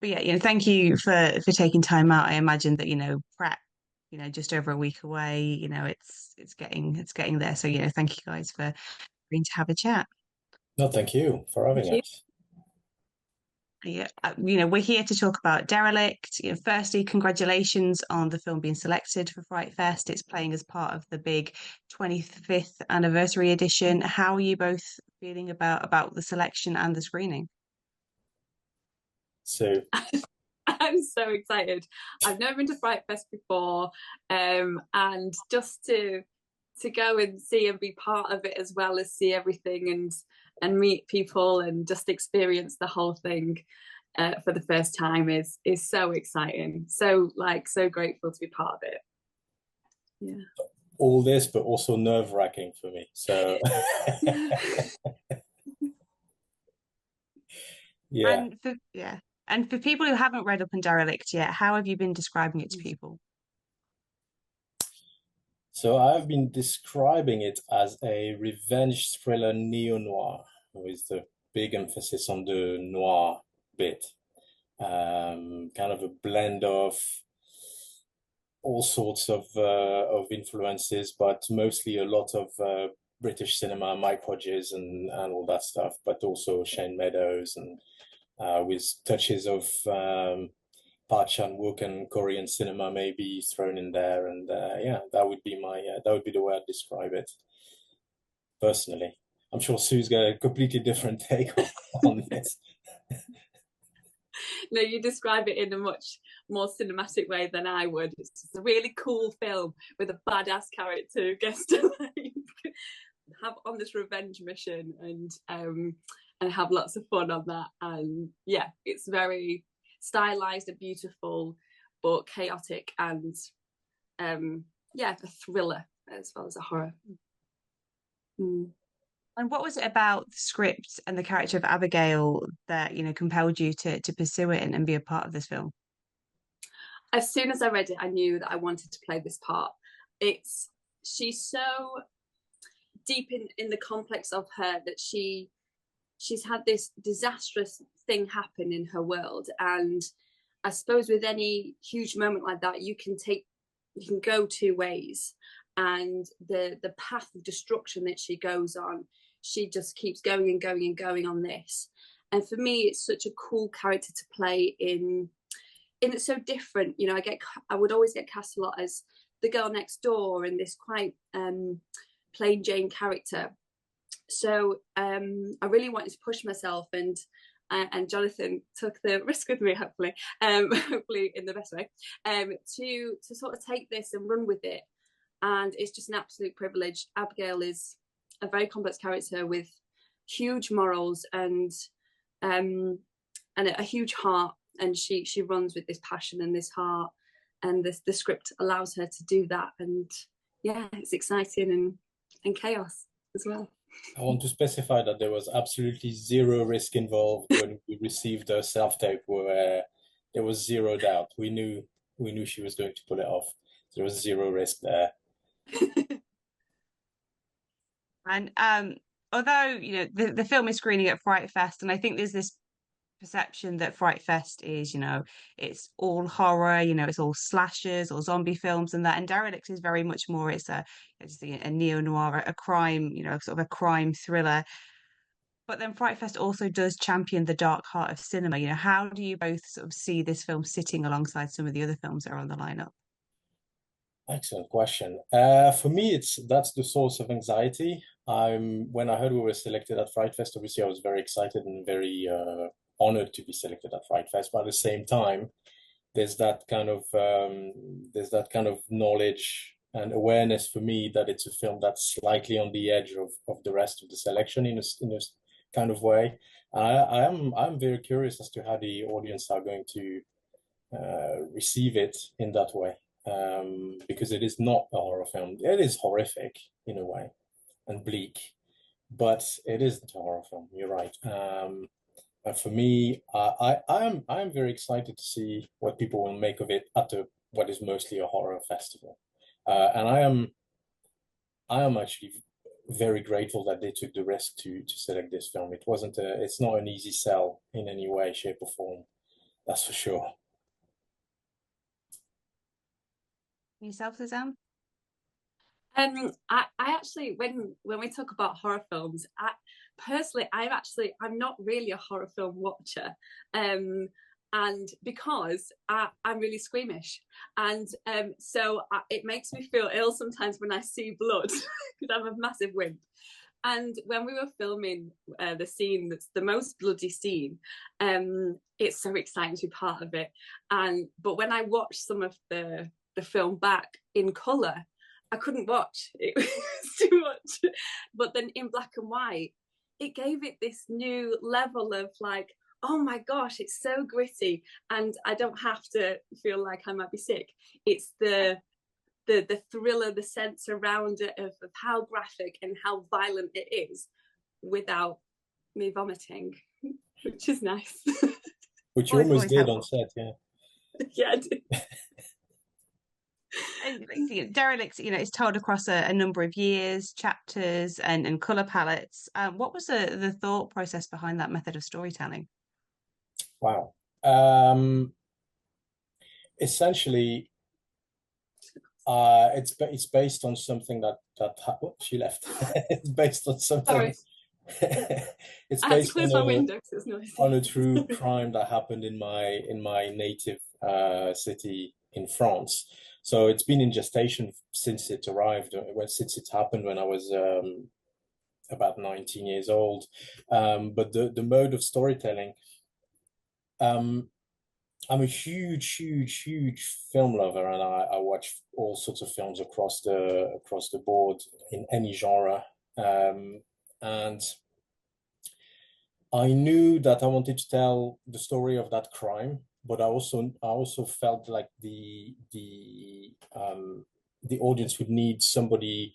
But yeah, thank you for taking time out. I imagine that, prep, just over a week away, it's getting there. So, thank you guys for agreeing to have a chat. No, thank you for having Thank you. us. Yeah, we're here to talk about Derelict. Firstly, congratulations on the film being selected for Fright Fest. It's playing as part of the big 25th anniversary edition. How are you both feeling about the selection and the screening? So, I'm so excited. I've never been to Fright Fest before, and just to go and see and be part of it as well as see everything and meet people and just experience the whole thing for the first time is so exciting. So so grateful to be part of it. Yeah. all this, but also nerve-wracking for me. So, yeah. And for people who haven't read up on Derelict yet, how have you been describing it to people? So I've been describing it as a revenge thriller neo-noir with a big emphasis on the noir bit. Kind of a blend of all sorts of influences, but mostly a lot of British cinema, Mike Hodges and all that stuff, but also Shane Meadows and with touches of Park Chan-wook and Korean cinema maybe thrown in there, and yeah, that would be the way I'd describe it personally. I'm sure Sue's got a completely different take on this. No, you describe it in a much more cinematic way than I would. It's just a really cool film with a badass character who gets to have on this revenge mission and have lots of fun on that. And yeah, it's very stylized and beautiful, but chaotic and yeah, a thriller as well as a horror. Mm. And what was it about the script and the character of Abigail that, compelled you to pursue it and be a part of this film? As soon as I read it, I knew that I wanted to play this part. She's so deep in the complex of her that she's had this disastrous thing happen in her world, and I suppose with any huge moment like that, you can go two ways, and the path of destruction that she goes on, she just keeps going and going and going on this. And for me, it's such a cool character to play in it's so different. I would always get cast a lot as the girl next door and this quite plain Jane character. So I really wanted to push myself, and Jonathan took the risk with me, hopefully, hopefully in the best way, to sort of take this and run with it. And it's just an absolute privilege. Abigail is a very complex character with huge morals and a huge heart, and she runs with this passion and this heart, and the script allows her to do that. And yeah, it's exciting and chaos as well. I want to specify that there was absolutely zero risk involved when we received the self-tape, where there was zero doubt. We knew she was going to pull it off. There was zero risk there. And although, the film is screening at Fright Fest, and I think there's this perception that Fright Fest is, it's all horror, it's all slashers or zombie films and that. And Derelict is very much more, it's a neo-noir, a crime, sort of a crime thriller. But then Fright Fest also does champion the dark heart of cinema. How do you both sort of see this film sitting alongside some of the other films that are on the lineup? Excellent question. For me, that's the source of anxiety. When I heard we were selected at Fright Fest, obviously I was very excited and very honored to be selected at Fright Fest. But at the same time, there's that kind of knowledge and awareness for me that it's a film that's slightly on the edge of the rest of the selection in a kind of way. I'm very curious as to how the audience are going to receive it in that way, because it is not a horror film. It is horrific in a way and bleak, but it isn't a horror film. You're right. And for me, I'm very excited to see what people will make of it at what is mostly a horror festival. And I am actually very grateful that they took the risk to select this film. It's not an easy sell in any way, shape, or form. That's for sure. Yourself, Suzanne? I actually, when we talk about horror films, I'm not really a horror film watcher. And because I'm really squeamish, and it makes me feel ill sometimes when I see blood because I'm a massive wimp. And when we were filming the scene that's the most bloody scene, it's so exciting to be part of it. But when I watched some of the film back in colour, I couldn't watch. It was too much. But then in black and white, it gave it this new level of like, oh my gosh, it's so gritty, and I don't have to feel like I might be sick. It's the thriller, the sense around it of how graphic and how violent it is without me vomiting, which is nice. Which you almost did helpful. on set, yeah. Yeah, I did. And Derelict, it's told across a number of years, chapters, and color palettes. What was the thought process behind that method of storytelling? Wow. Essentially, it's based on something she left. It's based on something. Sorry. It's I had to based close my window because it's noisy. on a true crime that happened in my native city in France. So it's been in gestation since it arrived, since it happened when I was about 19 years old. But the mode of storytelling, I'm a huge film lover, and I watch all sorts of films across the board in any genre. And I knew that I wanted to tell the story of that crime, but I also felt like the audience would need somebody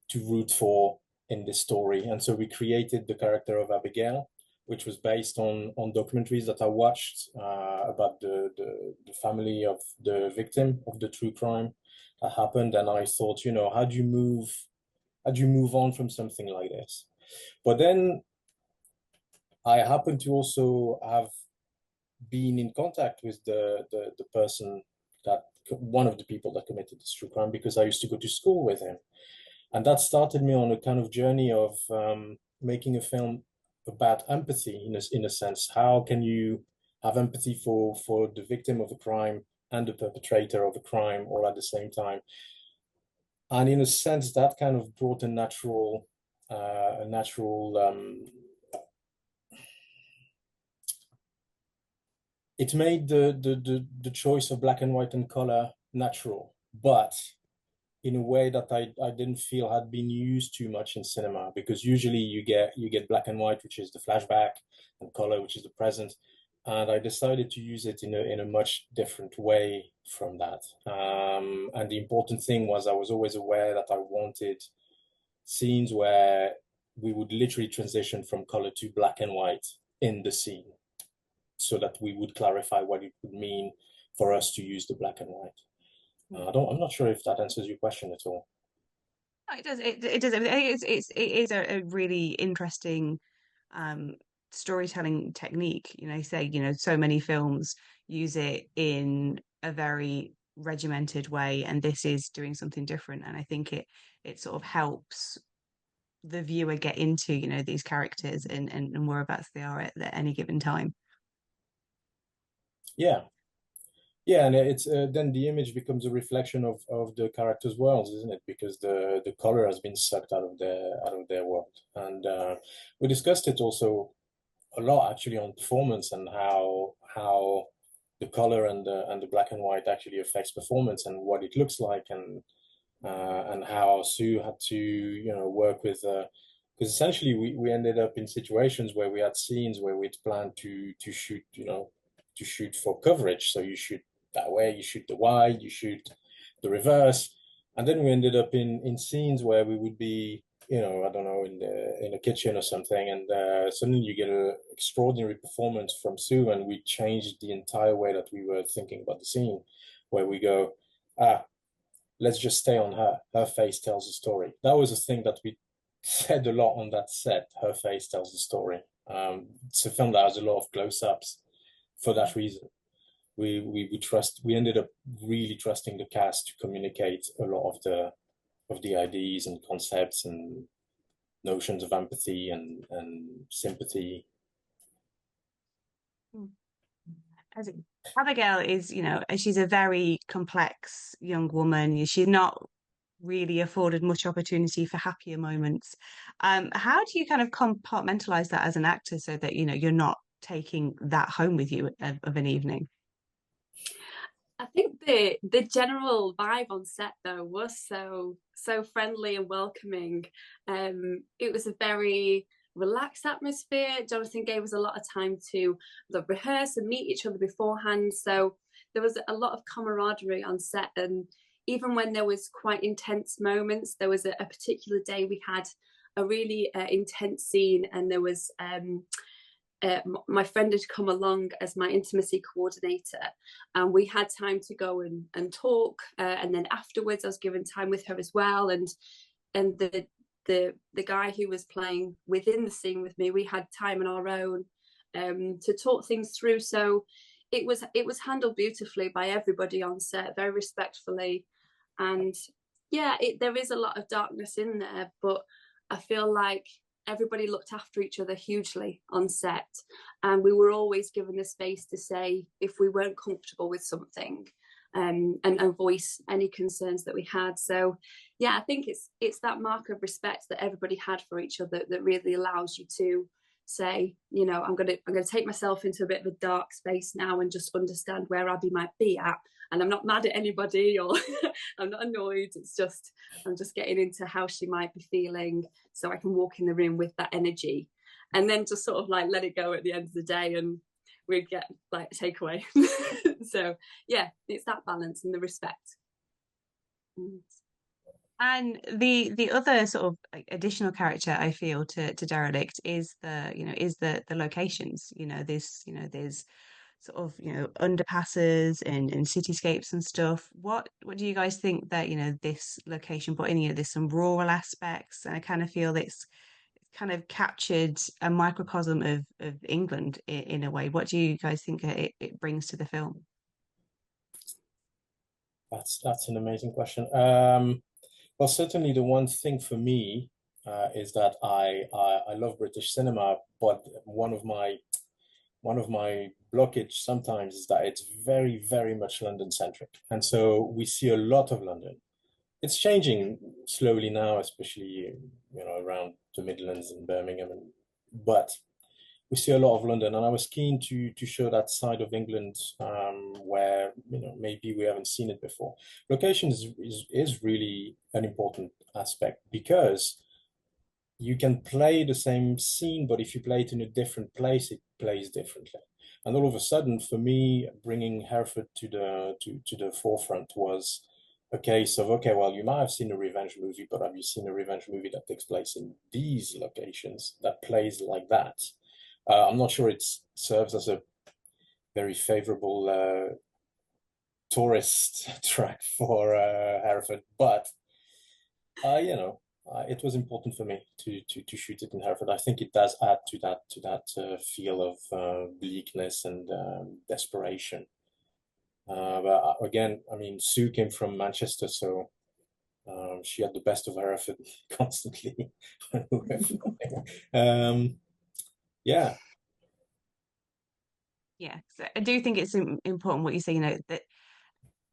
to root for in this story, and so we created the character of Abigail, which was based on documentaries that I watched about the family of the victim of the true crime that happened, and I thought, how do you move on from something like this? But then I happen to also have been in contact with the person that one of the people that committed this true crime, because I used to go to school with him, and that started me on a kind of journey of making a film about empathy in a sense. How can you have empathy for the victim of a crime and the perpetrator of a crime all at the same time? And in a sense, that kind of brought a natural it made the choice of black and white and color natural, but in a way that I didn't feel had been used too much in cinema, because usually you get black and white, which is the flashback, and color, which is the present. And I decided to use it in a much different way from that. And the important thing was I was always aware that I wanted scenes where we would literally transition from color to black and white in the scene, so that we would clarify what it would mean for us to use the black and white. I'm not sure if that answers your question at all. No, it does. It does. I think it is a really interesting um, storytelling technique. So many films use it in a very regimented way, and this is doing something different. And I think it sort of helps the viewer get into, these characters and whereabouts they are at any given time. Yeah, yeah, and it's then the image becomes a reflection of the characters' worlds, isn't it? Because the color has been sucked out of their world, and we discussed it also a lot actually on performance, and how the color and the black and white actually affects performance and what it looks like, and how Sue had to work with because essentially we ended up in situations where we had scenes where we'd planned to shoot to shoot for coverage, so you shoot that way, you shoot the wide, you shoot the reverse, and then we ended up in scenes where we would be I don't know, in a kitchen or something, and suddenly you get an extraordinary performance from Sue, and we changed the entire way that we were thinking about the scene, where we go, let's just stay on her. Her face tells the story. That was a thing that we said a lot on that set. Her face tells the story. It's a film that has a lot of close-ups for that reason. we ended up really trusting the cast to communicate a lot of the ideas and concepts and notions of empathy and sympathy. As it- Abigail is, she's a very complex young woman. She's not really afforded much opportunity for happier moments. How do you kind of compartmentalize that as an actor so that, you're not taking that home with you of an evening? I think the general vibe on set though was so friendly and welcoming. It was a very relaxed atmosphere. Jonathan gave us a lot of time to rehearse and meet each other beforehand. So there was a lot of camaraderie on set. And even when there was quite intense moments, there was a particular day we had a really intense scene, and there was my friend had come along as my intimacy coordinator, and we had time to go and talk, and then afterwards I was given time with her as well, and the guy who was playing within the scene with me, we had time on our own to talk things through. So it was handled beautifully by everybody on set, very respectfully. And yeah, there is a lot of darkness in there, but I feel like everybody looked after each other hugely on set, and we were always given the space to say if we weren't comfortable with something, and voice any concerns that we had. So yeah, I think it's that mark of respect that everybody had for each other that really allows you to say, I'm gonna take myself into a bit of a dark space now and just understand where Abby might be at, and I'm not mad at anybody, or I'm not annoyed. It's just I'm just getting into how she might be feeling, so I can walk in the room with that energy, and then just sort of like let it go at the end of the day, and we'd get like takeaway. So yeah, it's that balance and the respect. And the other sort of additional character I feel to Derelict is the locations. There's sort of, underpasses and cityscapes and stuff. What do you guys think that, this location brought in? There's some rural aspects, and I kind of feel it's kind of captured a microcosm of England in a way. What do you guys think it brings to the film? That's an amazing question. Well, certainly the one thing for me is that I love British cinema, but one of my blockage sometimes is that it's very, very much London centric. And so we see a lot of London. It's changing slowly now, especially, around the Midlands and Birmingham. But we see a lot of London, and I was keen to show that side of England where, maybe we haven't seen it before. Location is really an important aspect, because you can play the same scene, but if you play it in a different place, it plays differently. And all of a sudden, for me, bringing Hereford to the forefront was a case of, okay, well, you might have seen a revenge movie, but have you seen a revenge movie that takes place in these locations, that plays like that? I'm not sure it serves as a very favorable tourist track for Hereford, but it was important for me to shoot it in Hereford. I think it does add to that feel of bleakness and desperation. But again, I mean, Sue came from Manchester, so she had the best of Hereford constantly. Yeah. Yeah, so I do think it's important what you say, that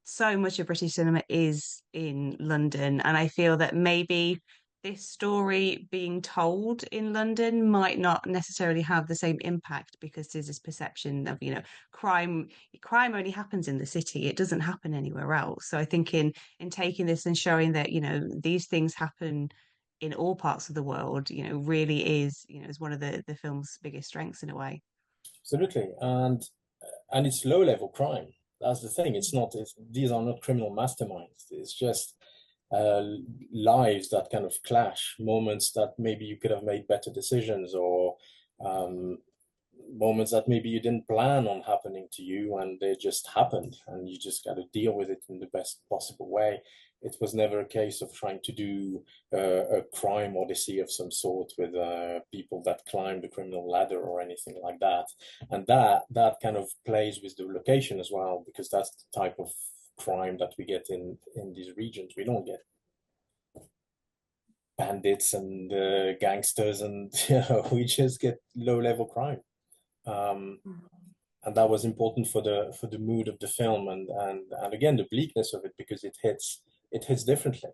so much of British cinema is in London, and I feel that maybe this story being told in London might not necessarily have the same impact, because there's this perception of, crime only happens in the city. It doesn't happen anywhere else. So I think in taking this and showing that, these things happen in all parts of the world, really is one of the film's biggest strengths in a way. Absolutely, and it's low level crime. That's the thing. These are not criminal masterminds. It's just uh, lives that kind of clash, moments that maybe you could have made better decisions, or um, moments that maybe you didn't plan on happening to you, and they just happened, and you just got to deal with it in the best possible way. It was never a case of trying to do a crime odyssey of some sort with people that climb the criminal ladder or anything like that. And that kind of plays with the location as well, because that's the type of crime that we get in these regions. We don't get bandits and gangsters, and we just get low-level crime. And that was important for the mood of the film, and again the bleakness of it, because it hits differently.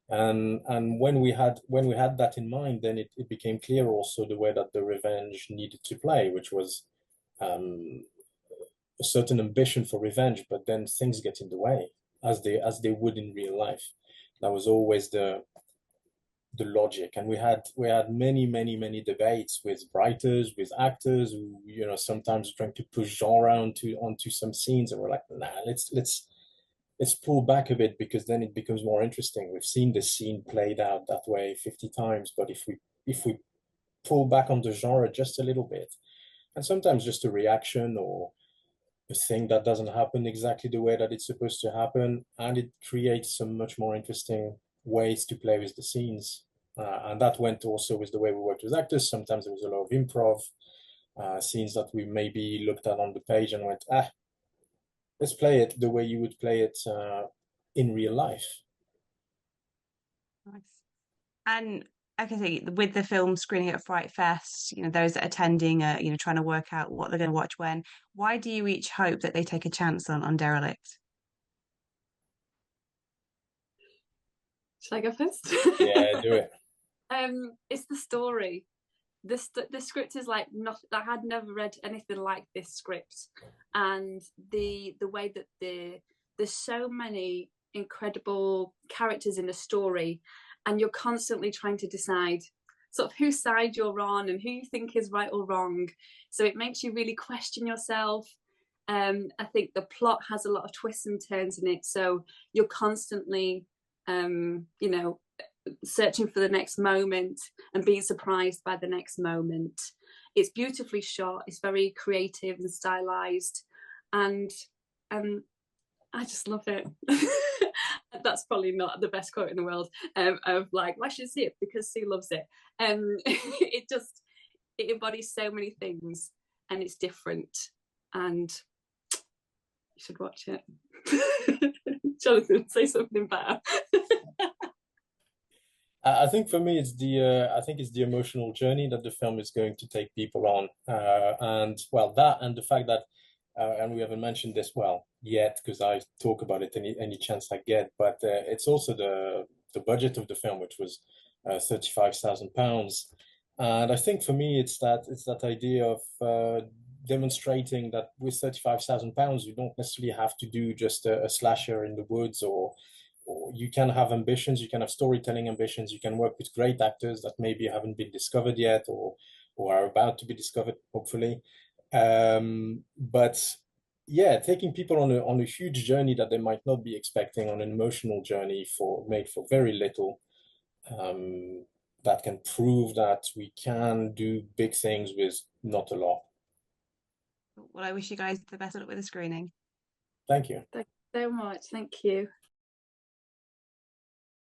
And when we had that in mind, then it became clear also the way that the revenge needed to play, which was a certain ambition for revenge, but then things get in the way, as they would in real life. That was always the logic. And we had many debates with writers, with actors, who sometimes trying to push genre onto some scenes, and we're like, nah, let's pull back a bit, because then it becomes more interesting. We've seen the scene played out that way 50 times, but if we pull back on the genre just a little bit, and sometimes just a reaction or a thing that doesn't happen exactly the way that it's supposed to happen, and it creates some much more interesting ways to play with the scenes. And that went also with the way we worked with actors. Sometimes there was a lot of improv scenes that we maybe looked at on the page and went, let's play it the way you would play it in real life. Nice. And I can say, with the film screening at Fright Fest, those attending are, trying to work out what they're going to watch when. Why do you each hope that they take a chance on Derelict? Shall I go first? Yeah, do it. It's the story. The script is like not. I had never read anything like this script, and the way that there's so many incredible characters in the story, and you're constantly trying to decide sort of whose side you're on and who you think is right or wrong. So it makes you really question yourself. I think the plot has a lot of twists and turns in it, so you're constantly, searching for the next moment and being surprised by the next moment. It's beautifully shot. It's very creative and stylized, and I just love it. That's probably not the best quote in the world, of like, I should see it because Sue loves it. It embodies so many things, and it's different, and you should watch it. Jonathan, say something better. I think for me, it's the emotional journey that the film is going to take people on, and well, that and the fact that, and we haven't mentioned this yet, because I talk about it any chance I get, but it's also the budget of the film, which was £35,000, and I think for me, it's that idea of demonstrating that with £35,000, you don't necessarily have to do just a slasher in the woods, or you can have ambitions, you can have storytelling ambitions, you can work with great actors that maybe haven't been discovered yet, or are about to be discovered, hopefully. But yeah, taking people on a huge journey that they might not be expecting, on an emotional journey made for very little, that can prove that we can do big things with not a lot. Well, I wish you guys the best of luck with the screening. Thank you. Thank you so much. Thank you.